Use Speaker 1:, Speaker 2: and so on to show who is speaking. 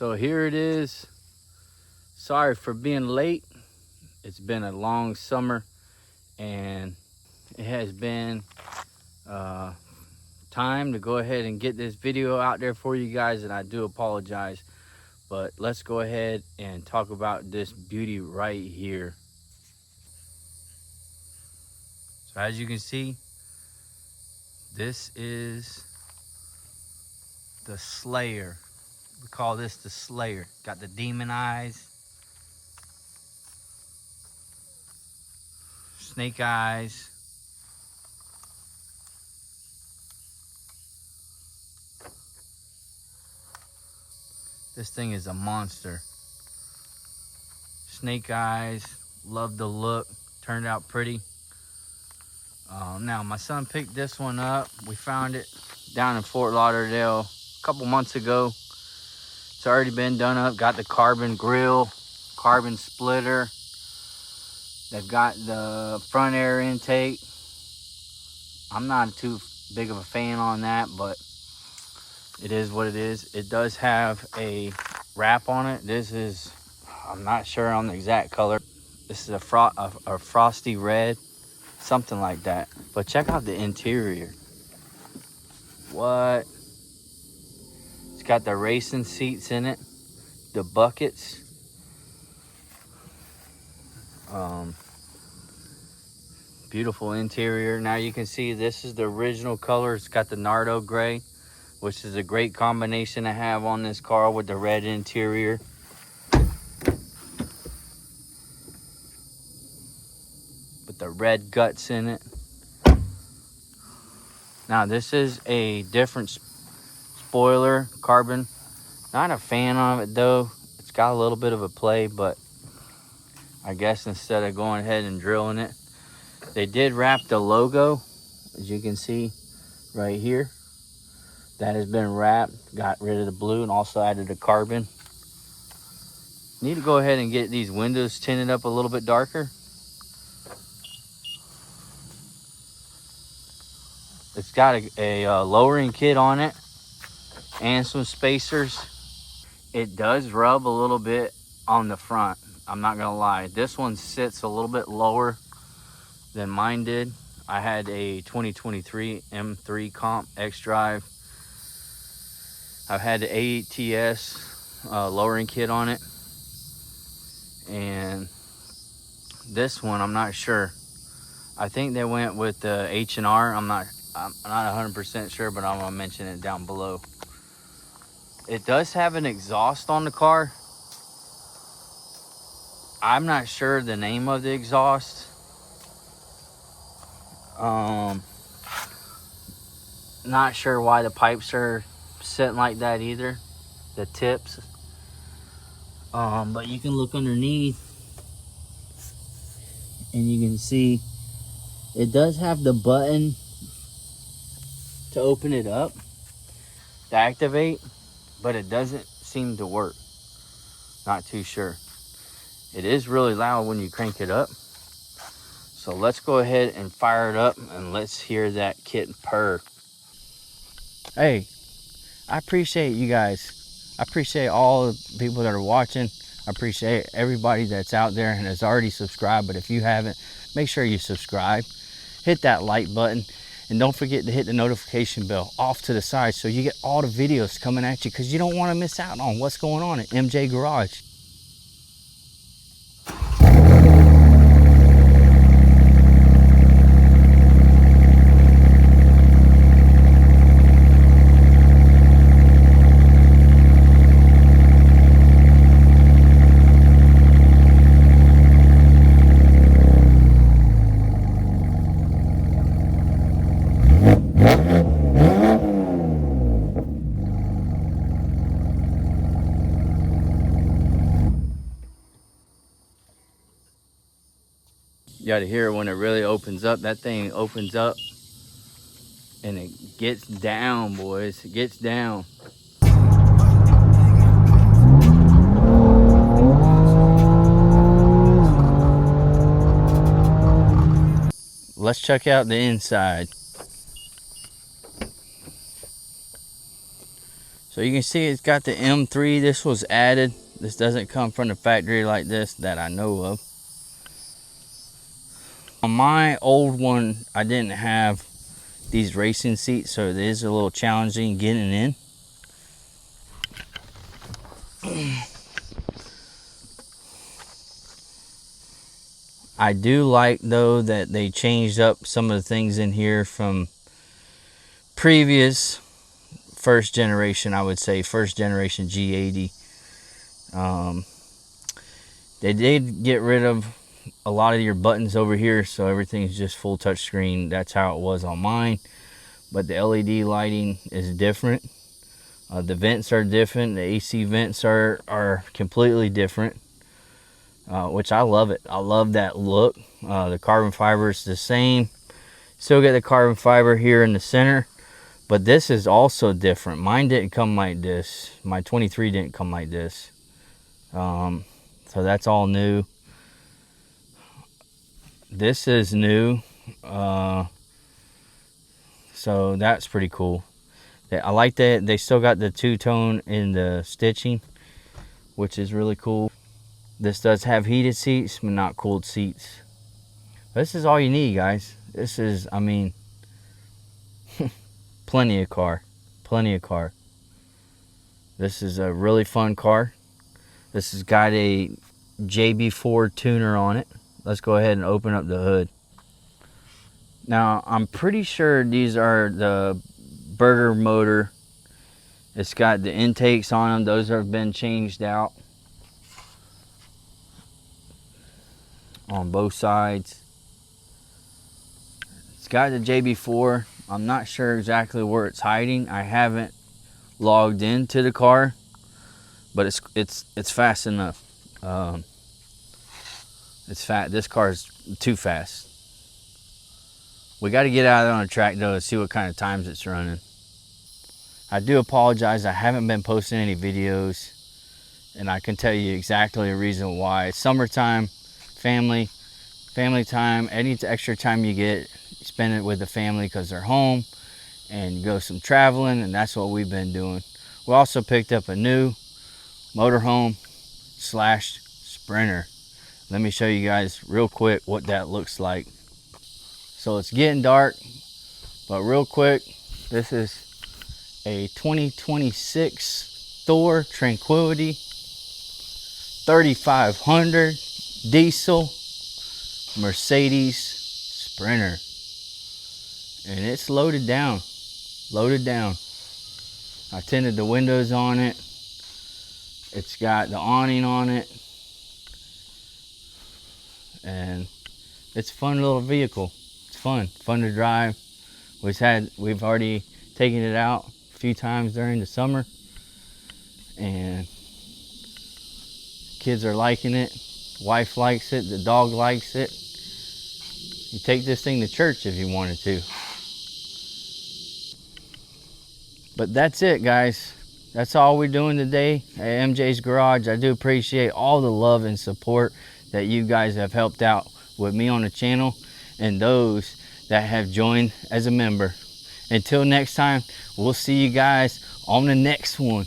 Speaker 1: So here it is. Sorry for being late. It's been a long summer and it has been time to go ahead and get this video out there for you guys, and I do apologize, but let's go ahead and talk about this beauty right here. So as you can see, this is the Slayer. We call this the Slayer. Got the demon eyes, snake eyes. This thing is a monster. Snake eyes, love the look, turned out pretty. Now my son picked this one up. We found it down in Fort Lauderdale a couple months ago. It's already been done up, got the carbon grill, carbon splitter. They've got the front air intake. I'm not too big of a fan on that, but it is what it is. It does have a wrap on it. This is, I'm not sure on the exact color. This is a frosty red, something like that. But check out the interior. What? It's got the racing seats in it, the buckets. Beautiful interior. Now you can see this is the original color. It's got the Nardo gray, which is a great combination to have on this car with the red interior. With the red guts in it. Now this is a different spoiler, carbon. Not a fan of it though. It's got a little bit of a play, but I guess instead of going ahead and drilling it, they did wrap the logo, as you can see right here. That has been wrapped, got rid of the blue and also added a carbon. Need to go ahead and get these windows tinted up a little bit darker. It's got a lowering kit on it and some spacers. It does rub a little bit on the front, I'm not gonna lie. This one sits a little bit lower than mine did. I had a 2023 M3 Comp xdrive. I've had the ATS lowering kit on it, and this one I'm not sure. I think they went with the H&R. I'm not 100% sure, but I'm gonna mention it down below. It does have an exhaust on the car. I'm not sure the name of the exhaust. Not sure why the pipes are sitting like that either, the tips. But you can look underneath and you can see it does have the button to open it up, to activate, but it doesn't seem to work. Not too sure. It is really loud when you crank it up. So let's go ahead and fire it up and let's hear that kit purr. Hey, I appreciate you guys. I appreciate all the people that are watching. I appreciate everybody that's out there and has already subscribed. But if you haven't, make sure you subscribe. Hit that like button. And don't forget to hit the notification bell off to the side so you get all the videos coming at you, because you don't want to miss out on what's going on at MJ Garage. You got to hear it when it really opens up. That thing opens up and it gets down, boys. It gets down. Let's check out the inside. So So you can see it's got the M3. This was added. This doesn't come from the factory like this that I know of. On my old one, I didn't have these racing seats, so it is a little challenging getting in. I do like though that they changed up some of the things in here from previous first generation, I would say first generation G80. They did get rid of a lot of your buttons over here, so everything's just full touch screen. That's how it was on mine, but the LED lighting is different. The vents are different. The AC vents are completely different, which I love it. I love that look. The carbon fiber is the same. Still get the carbon fiber here in the center, but this is also different. Mine didn't come like this. My 23 didn't come like this. So that's all new. This is new. So that's pretty cool. I like that they still got the two-tone in the stitching, which is really cool. This does have heated seats, but not cooled seats. This is all you need, guys. This is, I mean, plenty of car. Plenty of car. This is a really fun car. This has got a JB4 tuner on it. Let's go ahead and open up the hood. Now, I'm pretty sure these are the Burger motor. It's got the intakes on them. Those have been changed out on both sides. It's got the JB4. I'm not sure exactly where it's hiding. I haven't logged into the car, but it's fast enough. It's fat. This car is too fast. We got to get out on the track though to see what kind of times it's running. I do apologize. I haven't been posting any videos, and I can tell you exactly the reason why. It's summertime, family time. Any extra time you get, spend it with the family because they're home, and go some traveling, and that's what we've been doing. We also picked up a new motorhome / Sprinter. Let me show you guys real quick what that looks like. So it's getting dark, but real quick, this is a 2026 Thor Tranquility 3500 diesel Mercedes Sprinter, and it's loaded down. I tinted the windows on it. It's got the awning on it, and it's a fun little vehicle. It's fun to drive. We've already taken it out a few times during the summer, and kids are liking it. Wife likes it. The dog likes it. You take this thing to church if you wanted to. But that's it, guys. That's all we're doing today at MJ's Garage. I do appreciate all the love and support that you guys have helped out with me on the channel, and those that have joined as a member. Until next time, we'll see you guys on the next one.